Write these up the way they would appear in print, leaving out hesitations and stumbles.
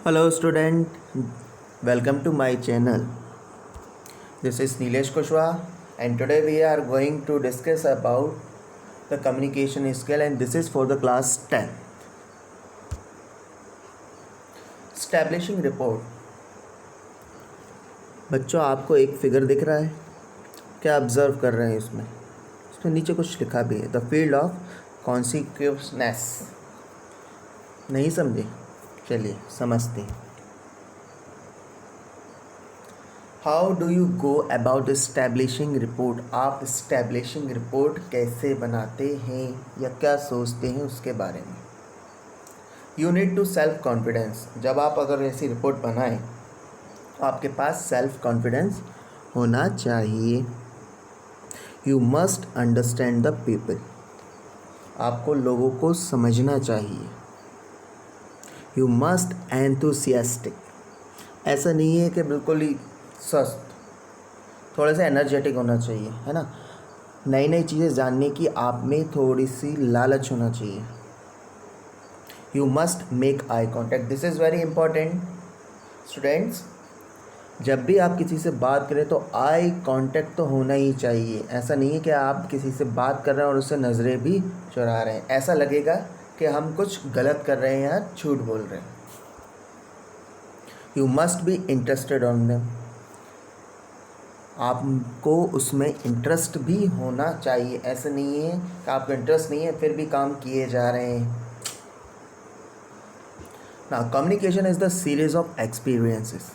Hello student, welcome to my channel. This is Nilesh Kushwaha and today we are going to discuss about the communication skill and this is for the class 10. Establishing report. बच्चों आपको एक figure दिख रहा है, क्या observe कर रहे हैं इसमें नीचे कुछ लिखा भी है, द फील्ड ऑफ कॉन्सिक्वेंसनेस। नहीं समझे? चलिए समझते हैं। How do you go about establishing report? आप इस्टेब्लिशिंग रिपोर्ट कैसे बनाते हैं या क्या सोचते हैं उसके बारे में। You need to self confidence. जब आप अगर ऐसी रिपोर्ट बनाएं आपके पास सेल्फ कॉन्फिडेंस होना चाहिए। You must understand the people. आपको लोगों को समझना चाहिए। You must enthusiastic. ऐसा नहीं है कि बिल्कुल ही स्वस्थ, थोड़ा सा एनर्जेटिक होना चाहिए, है ना। नई नई चीज़ें जानने की आप में थोड़ी सी लालच होना चाहिए। You must make eye contact. This is very important students. जब भी आप किसी से बात करें तो आई कांटेक्ट तो होना ही चाहिए। ऐसा नहीं है कि आप किसी से बात कर रहे हैं और उससे नज़रें भी चुरा रहे हैं, ऐसा लगेगा कि हम कुछ गलत कर रहे हैं या झूठ बोल रहे हैं। You must be interested on them. आपको उसमें इंटरेस्ट भी होना चाहिए। ऐसा नहीं है कि आपको इंटरेस्ट नहीं है फिर भी काम किए जा रहे हैं। Now communication is the series of experiences.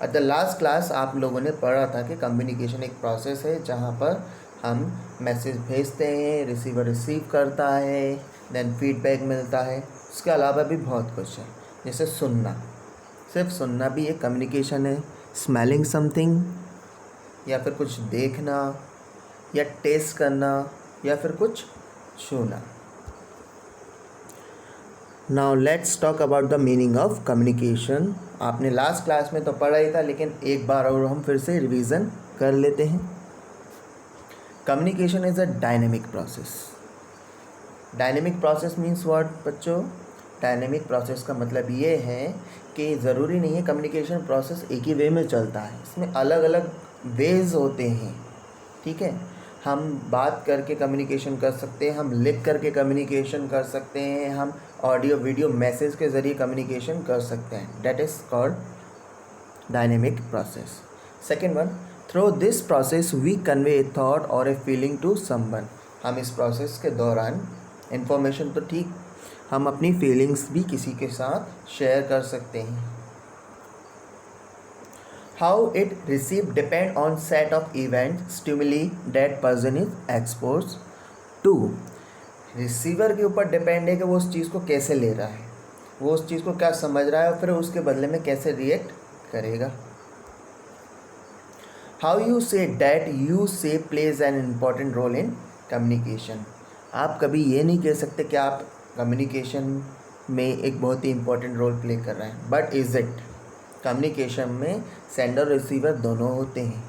Eight the last class आप लोगों ने पढ़ा था कि कम्युनिकेशन एक प्रोसेस है जहाँ पर हम मैसेज भेजते हैं, रिसीवर रिसीव करता है, देन फीडबैक मिलता है। उसके अलावा भी बहुत कुछ है, जैसे सुनना। सिर्फ सुनना भी एक कम्युनिकेशन है। स्मेलिंग समथिंग, या फिर कुछ देखना या टेस्ट करना या फिर कुछ छूना। Now let's talk about the meaning of communication. आपने लास्ट क्लास में तो पढ़ा ही था, लेकिन एक बार और हम फिर से रिवीजन कर लेते हैं। Communication is a dynamic process. Dynamic process means what बच्चों? डायनेमिक प्रोसेस का मतलब ये है कि ज़रूरी नहीं है कम्युनिकेशन प्रोसेस एक ही वे में चलता है। इसमें अलग अलग वेज होते हैं, ठीक है। हम बात करके कम्युनिकेशन कर सकते हैं, हम लिख करके कम्युनिकेशन कर सकते हैं, हम ऑडियो वीडियो मैसेज के ज़रिए कम्युनिकेशन कर सकते हैं। That is called dynamic process. Second one, through this process we convey a thought और ए फीलिंग टू समवन। हम इस प्रोसेस के दौरान इन्फॉर्मेशन तो ठीक, हम अपनी फीलिंग्स भी किसी के साथ शेयर कर सकते हैं। How it receive depend on set of event stimuli that person is expose to. Receiver के ऊपर डिपेंड है कि वो उस चीज़ को कैसे ले रहा है, वो उस चीज़ को क्या समझ रहा है और फिर उसके बदले में कैसे रिएक्ट करेगा। How you say that you say plays an important role in communication. आप कभी ये नहीं कह सकते कि आप कम्युनिकेशन में एक बहुत ही इम्पॉर्टेंट रोल प्ले कर रहे हैं, बट इज़ इट? कम्युनिकेशन में सेंडर रिसीवर दोनों होते हैं,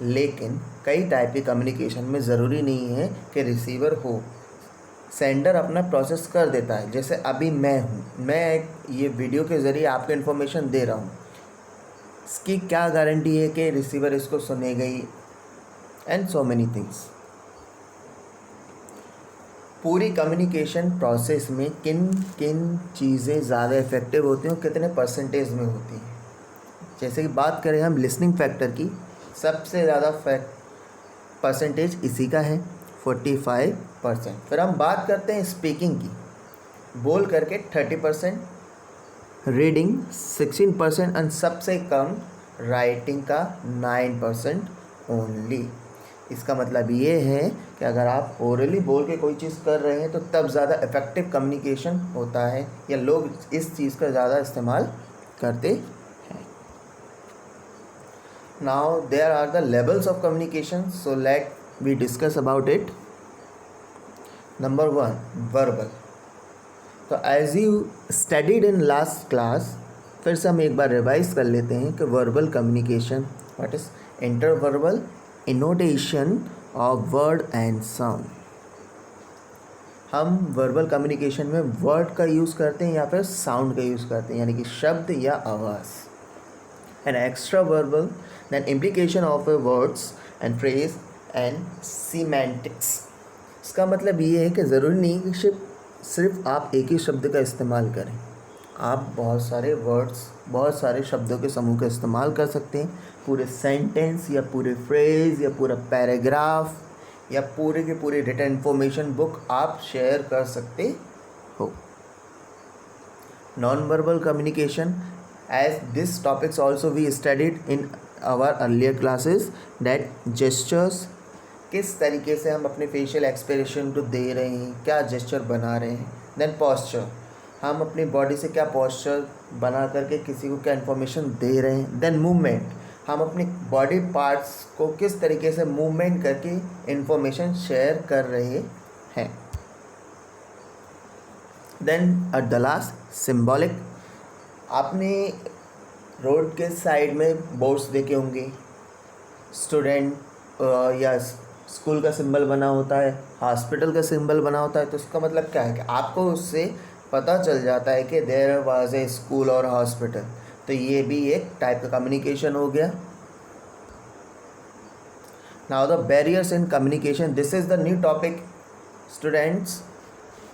लेकिन कई टाइप के कम्युनिकेशन में ज़रूरी नहीं है कि रिसीवर हो। सेंडर अपना प्रोसेस कर देता है। जैसे अभी मैं हूँ, मैं ये वीडियो के ज़रिए आपको इन्फॉर्मेशन दे रहा हूँ, इसकी क्या गारंटी है कि रिसीवर इसको सुनेगा ही, एंड सो मैनी थिंग्स। पूरी कम्युनिकेशन प्रोसेस में किन किन चीज़ें ज़्यादा इफ़ेक्टिव होती हैं और कितने परसेंटेज में होती हैं। जैसे कि बात करें हम लिसनिंग फैक्टर की, सबसे ज़्यादा परसेंटेज इसी का है 45%। फिर हम बात करते हैं स्पीकिंग की, बोल करके 30%, रीडिंग 16% एंड सबसे कम राइटिंग का 9% ओनली। इसका मतलब ये है कि अगर आप ओरली बोल के कोई चीज़ कर रहे हैं तो तब ज़्यादा इफ़ेक्टिव कम्युनिकेशन होता है, या लोग इस चीज़ का ज़्यादा इस्तेमाल करते हैं। Now there are the levels of communication, so let we discuss about it. Number 1, verbal. तो as you studied in last class, फिर से हम एक बार रिवाइज कर लेते हैं कि verbal communication what is interverbal intonation of word and sound. हम वर्बल कम्युनिकेशन में वर्ड का यूज़ करते हैं या फिर साउंड का यूज़ करते हैं, यानी कि शब्द या आवाज़। An extra verbal than implication of a words and phrase and semantics. इसका मतलब ये है कि ज़रूरी नहीं कि सिर्फ आप एक ही शब्द का इस्तेमाल करें, आप बहुत सारे वर्ड्स, बहुत सारे शब्दों के समूह का इस्तेमाल कर सकते हैं। पूरे सेंटेंस या पूरे फ्रेज़ या पूरा पैराग्राफ या पूरे के पूरे रिटन इन्फॉर्मेशन बुक आप शेयर कर सकते हो। Non verbal communication, as this topics also we studied in our earlier classes, that gestures, किस तरीके से हम अपने फेशियल एक्सप्रेशन को दे रहे हैं, क्या जेस्चर बना रहे हैं। देन पोस्चर, हम अपनी बॉडी से क्या पोस्चर बना करके किसी को क्या इन्फॉर्मेशन दे रहे हैं। देन मूवमेंट, हम अपनी बॉडी पार्ट्स को किस तरीके से मूवमेंट करके इन्फॉर्मेशन शेयर कर रहे हैं। Then at the last symbolic, आपने रोड के साइड में बोर्ड्स देखे होंगे, स्टूडेंट या स्कूल का सिंबल बना होता है, हॉस्पिटल का सिंबल बना होता है। तो उसका मतलब क्या है कि आपको उससे पता चल जाता है कि देयर वाज ए स्कूल और हॉस्पिटल। तो ये भी एक टाइप का कम्युनिकेशन हो गया। Now the barriers in communication, this is the new topic students.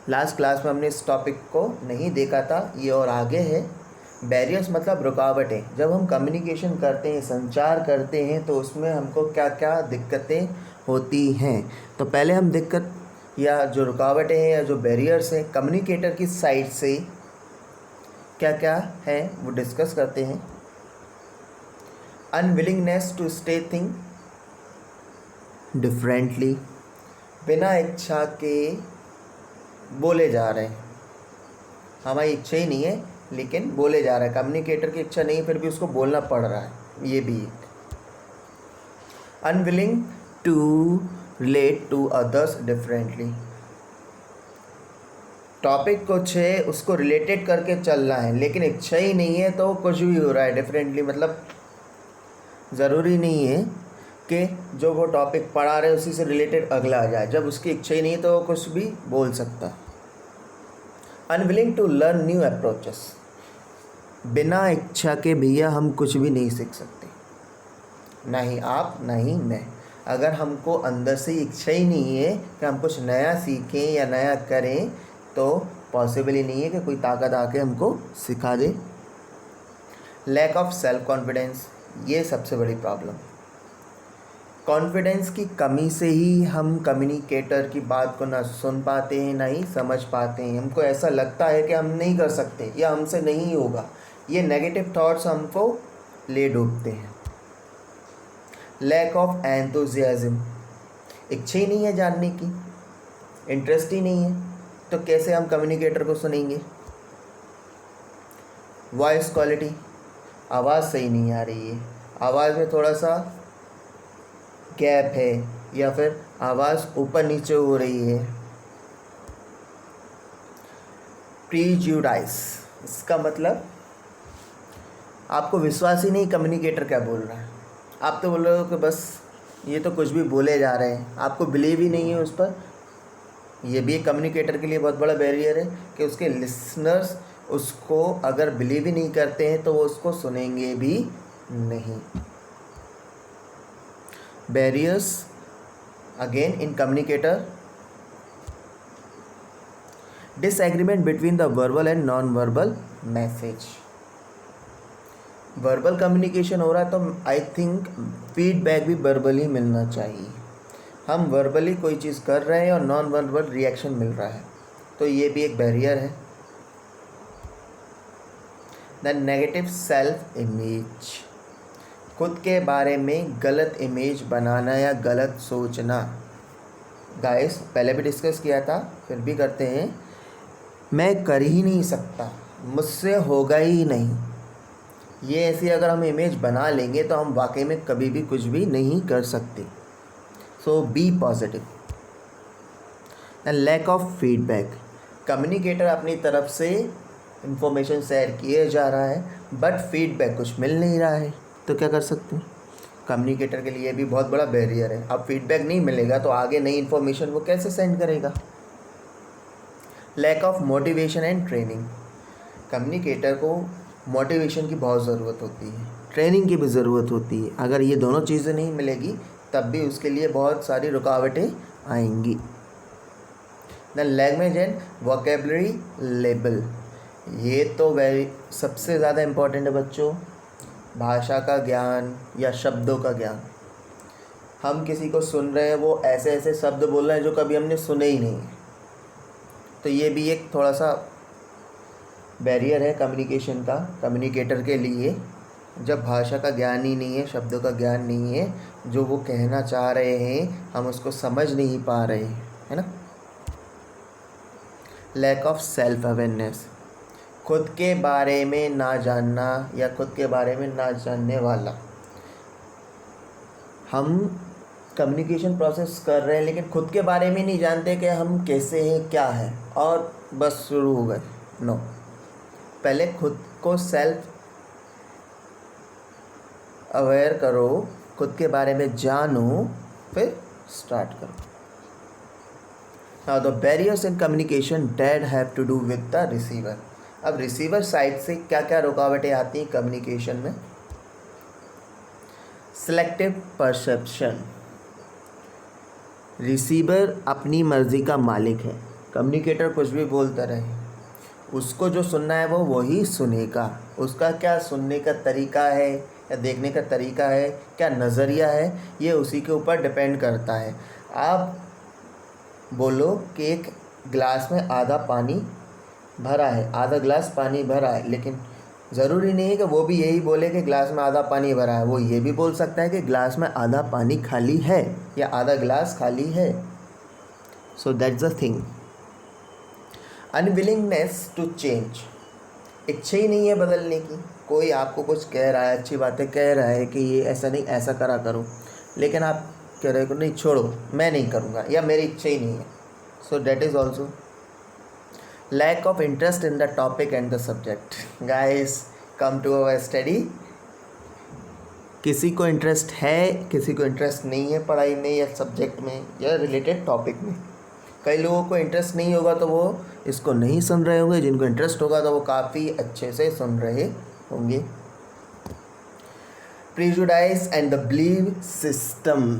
Last class में हमने इस टॉपिक को नहीं देखा था, ये और आगे है। बैरियर्स मतलब रुकावटें। जब हम कम्युनिकेशन करते हैं, संचार करते हैं, तो उसमें हमको क्या क्या दिक्कतें होती हैं। तो पहले हम दिक्कत या जो रुकावटें हैं या जो बैरियर्स हैं कम्युनिकेटर की साइड से क्या क्या है वो डिस्कस करते हैं। Unwillingness to stay thing differently, बिना इच्छा के बोले जा रहे हैं, हमारी इच्छा ही नहीं है लेकिन बोले जा रहा है। कम्युनिकेटर की इच्छा नहीं फिर भी उसको बोलना पड़ रहा है, ये भी एक। Unwilling to relate to others differently, topic कुछ है उसको रिलेटेड करके चलना है लेकिन इच्छा ही नहीं है तो कुछ भी हो रहा है डिफरेंटली। मतलब ज़रूरी नहीं है कि जो वो टॉपिक पढ़ा रहे उसी से रिलेटेड अगला आ जाए, जब उसकी इच्छा ही नहीं है तो वो कुछ भी बोल सकता है। Unwilling to learn new approaches, बिना इच्छा के भैया हम कुछ भी नहीं सीख सकते, ना ही आप ना ही मैं। अगर हमको अंदर से इच्छा ही नहीं है कि हम कुछ नया सीखें या नया करें तो पॉसिबल ही नहीं है कि कोई ताकत आके हमको सिखा दे। लैक ऑफ सेल्फ कॉन्फिडेंस, ये सबसे बड़ी प्रॉब्लम। कॉन्फिडेंस की कमी से ही हम कम्युनिकेटर की बात को ना सुन पाते हैं ना ही समझ पाते हैं। हमको ऐसा लगता है कि हम नहीं कर सकते या हमसे नहीं होगा, ये नेगेटिव थॉट्स हमको ले डूबते हैं। लैक ऑफ एंथुजियाज्म, इच्छा ही नहीं है जानने की, इंटरेस्ट ही नहीं है, तो कैसे हम कम्युनिकेटर को सुनेंगे। वॉइस क्वालिटी, आवाज़ सही नहीं आ रही है, आवाज़ में थोड़ा सा गैप है या फिर आवाज़ ऊपर नीचे हो रही है। प्रीजुडाइस, इसका मतलब आपको विश्वास ही नहीं कम्युनिकेटर क्या बोल रहा है, आप तो बोल रहे हो कि बस ये तो कुछ भी बोले जा रहे हैं, आपको बिलीव ही नहीं है उस पर। ये भी एक कम्युनिकेटर के लिए बहुत बड़ा बैरियर है कि उसके लिसनर्स उसको अगर बिलीव ही नहीं करते हैं तो वो उसको सुनेंगे भी नहीं। Barriers again in communicator, disagreement between the verbal and non verbal message. Verbal communication हो रहा है तो आई थिंक फीडबैक भी वर्बली मिलना चाहिए। हम वर्बली कोई चीज़ कर रहे हैं और नॉन वर्बल रिएक्शन मिल रहा है, तो ये भी एक बैरियर है। द नेगेटिव सेल्फ इमेज, खुद के बारे में गलत इमेज बनाना या गलत सोचना। गाइस पहले भी डिस्कस किया था फिर भी करते हैं, मैं कर ही नहीं सकता, मुझसे होगा ही नहीं, ये ऐसी अगर हम इमेज बना लेंगे तो हम वाकई में कभी भी कुछ भी नहीं कर सकते। So be positive. And lack of feedback, communicator अपनी तरफ से इंफॉर्मेशन शेयर किए जा रहा है बट फीडबैक कुछ मिल नहीं रहा है, तो क्या कर सकते हैं। कम्युनिकेटर के लिए भी बहुत बड़ा बैरियर है। अब फीडबैक नहीं मिलेगा तो आगे नई इन्फॉर्मेशन वो कैसे सेंड करेगा। Lack of motivation and training. Communicator को मोटिवेशन की बहुत ज़रूरत होती है, ट्रेनिंग की भी ज़रूरत होती है। अगर ये दोनों चीज़ें नहीं मिलेगी तब भी उसके लिए बहुत सारी रुकावटें आएंगी। The language and vocabulary level, ये तो सबसे ज़्यादा इम्पोर्टेंट है बच्चों। भाषा का ज्ञान या शब्दों का ज्ञान। हम किसी को सुन रहे हैं, वो ऐसे ऐसे शब्द बोल रहे हैं जो कभी हमने सुने ही नहीं, तो ये भी एक थोड़ा सा बैरियर है कम्युनिकेशन का, कम्युनिकेटर के लिए। जब भाषा का ज्ञान ही नहीं है, शब्दों का ज्ञान नहीं है, जो वो कहना चाह रहे हैं हम उसको समझ नहीं पा रहे हैं, है ना। लैक ऑफ सेल्फ अवेयरनेस, खुद के बारे में ना जानना या खुद के बारे में ना जानने वाला। हम कम्युनिकेशन प्रोसेस कर रहे हैं लेकिन खुद के बारे में नहीं जानते कि हम कैसे हैं, क्या है, और बस शुरू हो गए। नो, पहले खुद को सेल्फ अवेयर करो, खुद के बारे में जानो, फिर स्टार्ट करो। Now the barriers in communication that have to do with the receiver. अब रिसीवर साइड से क्या क्या रुकावटें आती हैं कम्युनिकेशन में। सिलेक्टिव परसेप्शन, रिसीवर अपनी मर्ज़ी का मालिक है, कम्युनिकेटर कुछ भी बोलता रहे, उसको जो सुनना है वो वही सुनेगा। उसका क्या सुनने का तरीका है या देखने का तरीका है, क्या नज़रिया है, ये उसी के ऊपर डिपेंड करता है। आप बोलो कि एक गिलास में आधा पानी भरा है, आधा गिलास पानी भरा है, लेकिन ज़रूरी नहीं है कि वो भी यही बोले कि गिलास में आधा पानी भरा है। वो ये भी बोल सकता है कि गिलास में आधा पानी खाली है या आधा गिलास खाली है। So that's the thing. Unwillingness to change, इच्छा ही नहीं है बदलने की। कोई आपको कुछ कह रहा है, अच्छी बातें कह रहा है कि ये ऐसा नहीं ऐसा करा करो, लेकिन आप कह रहे हो नहीं छोड़ो मैं नहीं करूँगा या मेरी इच्छा ही नहीं है। So that is also lack of interest in the topic and the subject. Guys come to our study. किसी को इंटरेस्ट है, किसी को इंटरेस्ट नहीं है पढ़ाई में या सब्जेक्ट में या रिलेटेड टॉपिक में। कई लोगों को इंटरेस्ट नहीं होगा तो वो इसको नहीं सुन रहे होंगे, जिनको इंटरेस्ट होगा तो वो काफ़ी अच्छे से सुन रहे होंगे। Prejudice and the believe system,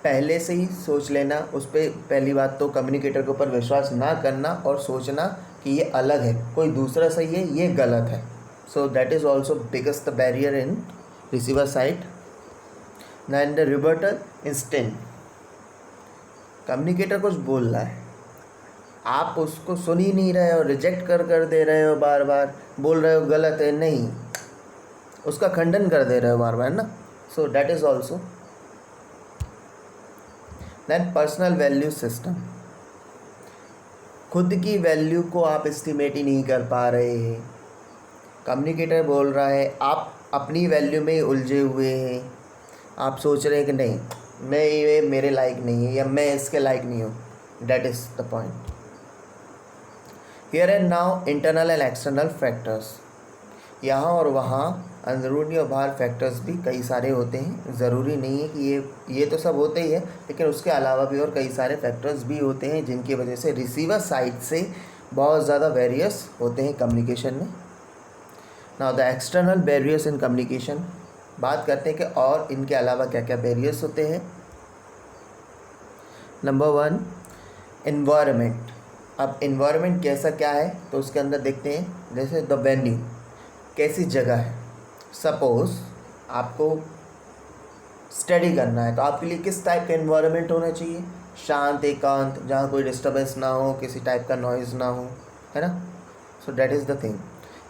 पहले से ही सोच लेना, उस पर पहली बात तो कम्युनिकेटर के ऊपर विश्वास ना करना और सोचना कि ये अलग है, कोई दूसरा सही है, ये गलत है। So that is also biggest the barrier in receiver side. Then the rebuttal instant, communicator कुछ बोल रहा है, आप उसको सुन ही नहीं रहे हो, रिजेक्ट कर दे रहे हो, बार बार बोल रहे हो गलत है, नहीं, उसका खंडन कर दे रहे हो बार बार ना। So that is also. Then personal value system, खुद की वैल्यू को आप एस्टिमेट ही नहीं कर पा रहे हैं। कम्युनिकेटर बोल रहा है, आप अपनी वैल्यू में ही उलझे हुए हैं। आप सोच रहे हैं कि नहीं मैं ये मेरे लायक नहीं है या मैं इसके लायक नहीं हूँ। That is the point. Here and now internal and external factors, यहाँ और वहाँ अंदरूनी और बाहर फैक्टर्स भी कई सारे होते हैं। ज़रूरी नहीं है कि ये तो सब होते ही है, लेकिन उसके अलावा भी और कई सारे फैक्टर्स भी होते हैं जिनकी वजह से रिसीवर साइड से बहुत ज़्यादा बैरियर्स होते हैं कम्युनिकेशन में। Now the external barriers in communication, बात करते हैं कि और इनके अलावा क्या क्या बैरियर्स होते हैं। Number 1 environment. अब एनवायरनमेंट कैसा क्या है तो उसके अंदर देखते हैं, जैसे द वेन्यू, कैसी जगह है। सपोज़ आपको स्टडी करना है तो आपके लिए किस टाइप का एनवायरनमेंट होना चाहिए, शांत एकांत, जहाँ कोई डिस्टर्बेंस ना हो, किसी टाइप का नॉइज़ ना हो, है ना। So that is the thing.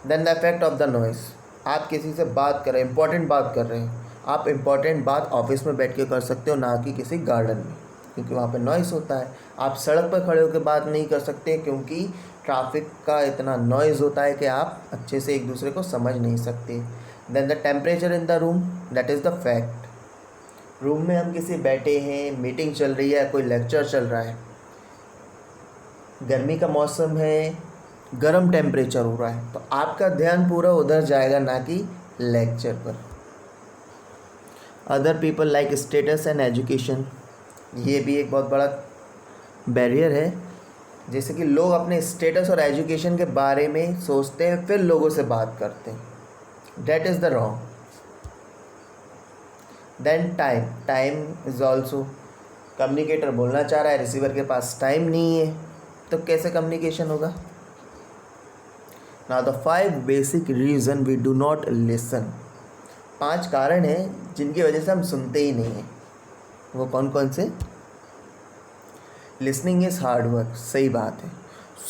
Then the effect of the noise, आप किसी से बात कर रहे हैं, इंपॉर्टेंट बात कर रहे हैं, आप इंपॉर्टेंट बात ऑफिस में बैठ के कर सकते हो, ना कि किसी गार्डन में, क्योंकि वहाँ पे नॉइज़ होता है। आप सड़क पर खड़े होकर बात नहीं कर सकते क्योंकि ट्रैफिक का इतना नॉइज़ होता है कि आप अच्छे से एक दूसरे को समझ नहीं सकते। Then the temperature in the room, that is the fact. Room में हम किसी बैठे हैं, मीटिंग चल रही है, कोई लेक्चर चल रहा है, गर्मी का मौसम है, गर्म टेम्परेचर हो रहा है, तो आपका ध्यान पूरा उधर जाएगा ना कि लेक्चर पर। Other people like status and education, ये भी एक बहुत बड़ा बैरियर है। जैसे कि लोग अपने स्टेटस और एजुकेशन के बारे में सोचते हैं फिर लोगों से बात करते हैं, that is the wrong. Then time is also, communicator बोलना चाह रहा है, रिसीवर के पास टाइम नहीं है, तो कैसे कम्युनिकेशन होगा। Now the 5 basic reason we do not listen, 5 कारण हैं जिनकी वजह से हम सुनते ही नहीं हैं। वो कौन कौन से। लिसनिंग इज़ हार्ड वर्क, सही बात है,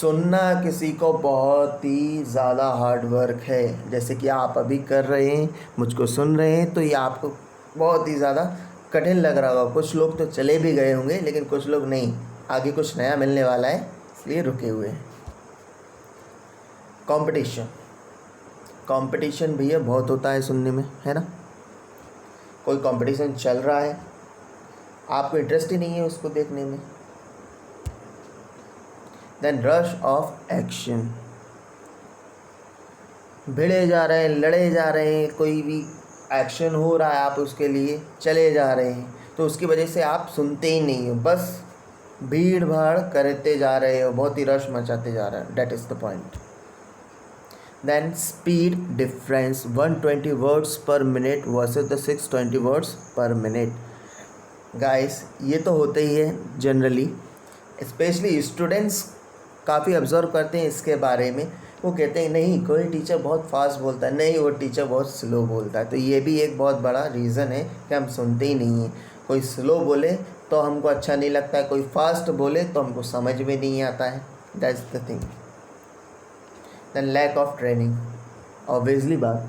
सुनना किसी को बहुत ही ज़्यादा हार्ड वर्क है। जैसे कि आप अभी कर रहे हैं, मुझको सुन रहे हैं, तो ये आपको बहुत ही ज़्यादा कठिन लग रहा होगा। कुछ लोग तो चले भी गए होंगे, लेकिन कुछ लोग नहीं, आगे कुछ नया मिलने वाला है, इसलिए रुके हुए हैं। कंपटीशन भैया बहुत होता है सुनने में, है ना। कोई कंपटीशन चल रहा है, आपको इंटरेस्ट ही नहीं है उसको देखने में। देन रश ऑफ एक्शन, भिड़े जा रहे हैं, लड़े जा रहे हैं, कोई भी एक्शन हो रहा है, आप उसके लिए चले जा रहे हैं, तो उसकी वजह से आप सुनते ही नहीं हो, बस भीड़ भाड़ करते जा रहे हो, बहुत ही रश मचाते जा रहे हो, that is the point. Then speed difference, 120 words per minute versus the 620 words per minute. Guys ये तो होते ही है जनरली, स्पेशली स्टूडेंट्स काफ़ी ऑब्जर्व करते हैं इसके बारे में। वो कहते हैं नहीं कोई टीचर बहुत फास्ट बोलता है, नहीं वो टीचर बहुत स्लो बोलता है। तो ये भी एक बहुत बड़ा रीज़न है कि हम सुनते ही नहीं हैं। कोई स्लो बोले तो हमको अच्छा नहीं लगता है, कोई फास्ट बोले तो हमको समझ में नहीं आता है, that's the thing. Than lack of training, obviously बात,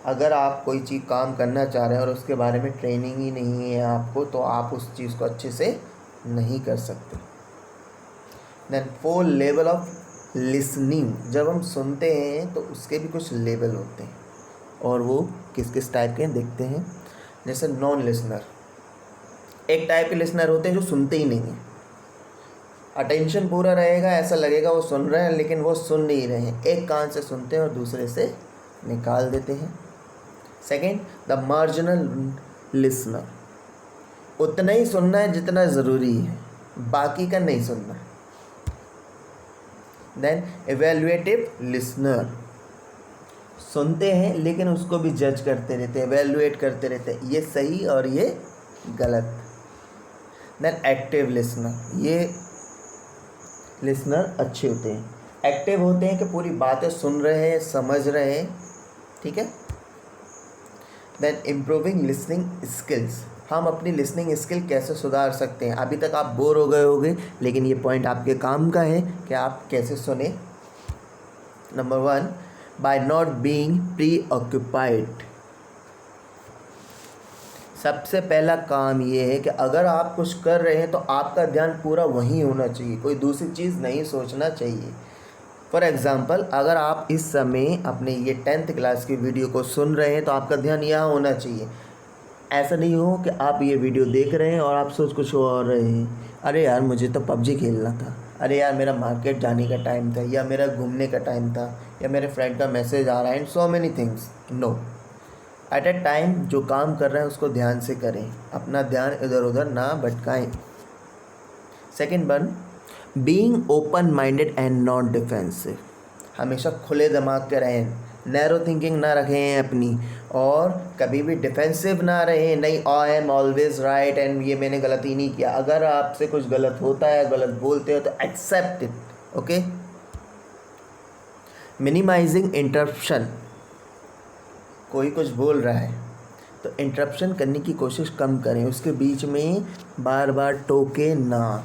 अगर आप कोई चीज़ काम करना चाह रहे हैं और उसके बारे में ट्रेनिंग ही नहीं है आपको, तो आप उस चीज़ को अच्छे से नहीं कर सकते। दैन 4 लेवल ऑफ लिसनिंग, जब हम सुनते हैं तो उसके भी कुछ लेवल होते हैं, और वो किस किस टाइप के देखते हैं। जैसे नॉन लिसनर, एक टाइप के लिसनर होते हैं जो सुनते ही नहीं हैं, अटेंशन पूरा रहेगा, ऐसा लगेगा वो सुन रहे हैं लेकिन वो सुन नहीं रहे हैं, एक कान से सुनते हैं और दूसरे से निकाल देते हैं। सेकेंड द मार्जिनल लिसनर, उतना ही सुनना है जितना ज़रूरी है, बाकी का नहीं सुनना। देन एवेल्युएटिव लिसनर, सुनते हैं लेकिन उसको भी जज करते रहते हैं, एवेल्युएट करते रहते हैं, ये सही और ये गलत। देन एक्टिव लिसनर, ये लिसनर अच्छे होते हैं, एक्टिव होते हैं कि पूरी बातें सुन रहे हैं, समझ रहे हैं, ठीक है। देन इम्प्रूविंग लिसनिंग स्किल्स, हम अपनी लिसनिंग स्किल कैसे सुधार सकते हैं। अभी तक आप बोर हो गए होंगे, लेकिन ये पॉइंट आपके काम का है कि आप कैसे सुने। Number 1, by not being preoccupied. सबसे पहला काम ये है कि अगर आप कुछ कर रहे हैं तो आपका ध्यान पूरा वहीं होना चाहिए, कोई दूसरी चीज़ नहीं सोचना चाहिए। फॉर एग्ज़ाम्पल, अगर आप इस समय अपने ये 10th क्लास की वीडियो को सुन रहे हैं तो आपका ध्यान यहाँ होना चाहिए। ऐसा नहीं हो कि आप ये वीडियो देख रहे हैं और आप सोच कुछ और रहे हैं, अरे यार मुझे तो पबजी खेलना था, अरे यार मेरा मार्केट जाने का टाइम था, या मेरा घूमने का टाइम था, या मेरे फ्रेंड का मैसेज आ रहा है, and so many things. No, at a time जो काम कर रहे हैं उसको ध्यान से करें, अपना ध्यान इधर उधर ना भटकाएं। Second 1, being open minded and not defensive, हमेशा खुले दिमाग के रहें, नैरो थिंकिंग ना रखें अपनी, और कभी भी डिफेंसिव ना रहें, नहीं I am always right and ये मैंने गलती नहीं किया। अगर आपसे कुछ गलत होता है, गलत बोलते हो, तो accept it, okay. Minimizing interruption, कोई कुछ बोल रहा है तो इंटरप्शन करने की कोशिश कम करें, उसके बीच में बार बार टोके ना,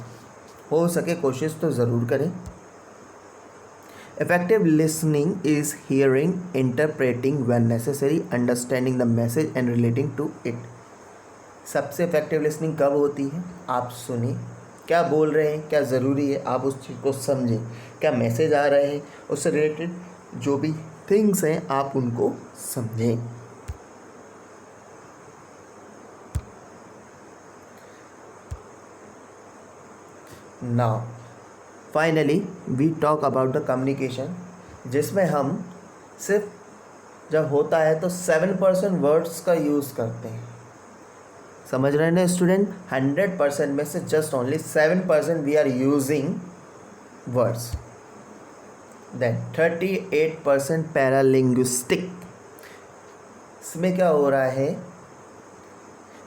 हो सके कोशिश तो ज़रूर करें। Effective listening is hearing, interpreting when necessary, understanding the message and relating to it. सबसे इफेक्टिव लिसनिंग कब होती है, आप सुने क्या बोल रहे हैं, क्या ज़रूरी है, आप उस चीज़ को समझें, क्या मैसेज आ रहे हैं, उससे रिलेटेड जो भी थिंग्स हैं आप उनको समझें। Now finally we talk about the communication, जिसमें हम सिर्फ जब होता है तो 7% वर्ड्स का यूज़ करते हैं। समझ रहे हैं ना स्टूडेंट, 100% में से just only 7% we are using words. Then 38% paralinguistic. इसमें क्या हो रहा है,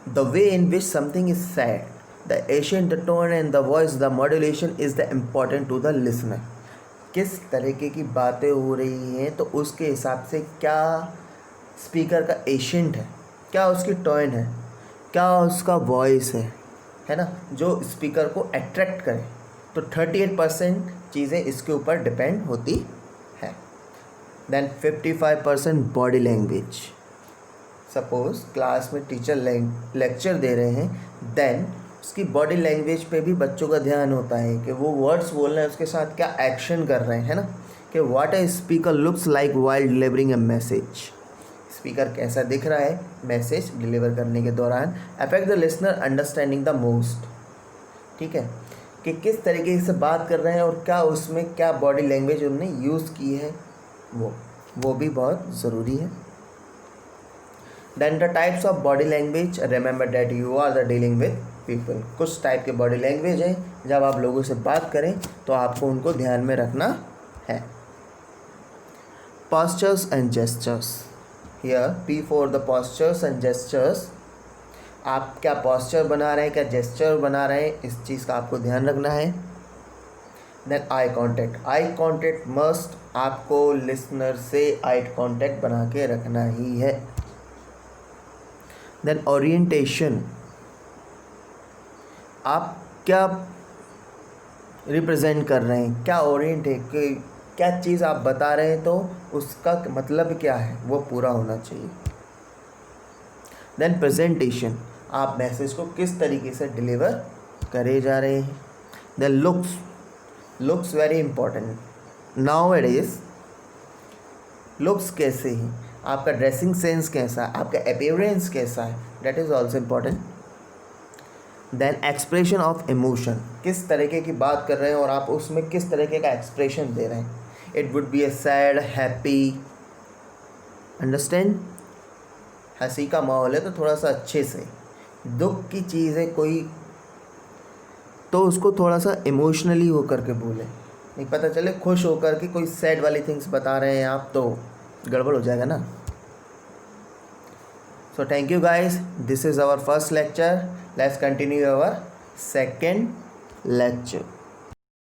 the way in which something is said, the Asian, the tone and the voice, the modulation is the important to the listener. किस तरीके की बातें हो रही हैं तो उसके हिसाब से क्या स्पीकर का एशियंट है, क्या उसकी टोन है, क्या उसका वॉइस है ना, जो स्पीकर को अट्रैक्ट करे। तो 38% चीज़ें इसके ऊपर डिपेंड होती है। Then 55% body language. Suppose class में टीचर लेक्चर दे रहे हैं, देन उसकी बॉडी लैंग्वेज पे भी बच्चों का ध्यान होता है कि वो वर्ड्स बोल रहे हैं उसके साथ क्या एक्शन कर रहे हैं, है ना, कि what a speaker looks like while delivering A message. Speaker कैसा दिख रहा है मैसेज डिलीवर करने के दौरान। Affect the listener understanding the most. ठीक है, कि किस तरीके से बात कर रहे हैं और क्या उसमें क्या बॉडी लैंग्वेज उन्होंने यूज़ की है, वो भी बहुत ज़रूरी है। Then the types of body language, remember that you are the dealing with people. कुछ टाइप के बॉडी लैंग्वेज है, जब आप लोगों से बात करें तो आपको उनको ध्यान में रखना है। Postures and gestures. Here P for the postures and gestures. आप क्या पोस्चर बना रहे हैं, क्या जेस्चर बना रहे हैं, इस चीज़ का आपको ध्यान रखना है। Then eye contact. Eye contact must, आपको लिसनर से आई कॉन्टैक्ट बना के रखना ही है। Then orientation. आप क्या रिप्रेजेंट कर रहे हैं, क्या ओरिएंट है, क्या चीज़ आप बता रहे हैं तो उसका मतलब क्या है वो पूरा होना चाहिए। देन प्रेजेंटेशन, आप मैसेज को किस तरीके से डिलीवर करे जा रहे हैं। Then looks. Looks very important now it is. Looks कैसे हैं, आपका ड्रेसिंग सेंस कैसा है, आपका अपीयरेंस कैसा है, that is also important. Then expression of emotion, किस तरीके की बात कर रहे हैं और आप उसमें किस तरीके का एक्सप्रेशन दे रहे हैं। It would be A sad, happy, understand. हंसी का माहौल है तो थोड़ा सा अच्छे से, दुख की चीज़ है कोई तो उसको थोड़ा सा इमोशनली होकर के बोले, नहीं पता चले खुश होकर के कोई सैड वाली थिंग्स बता रहे हैं आप तो गड़बड़ हो जाएगा ना। So thank you guys, this is our first lecture. Let's continue our second lecture.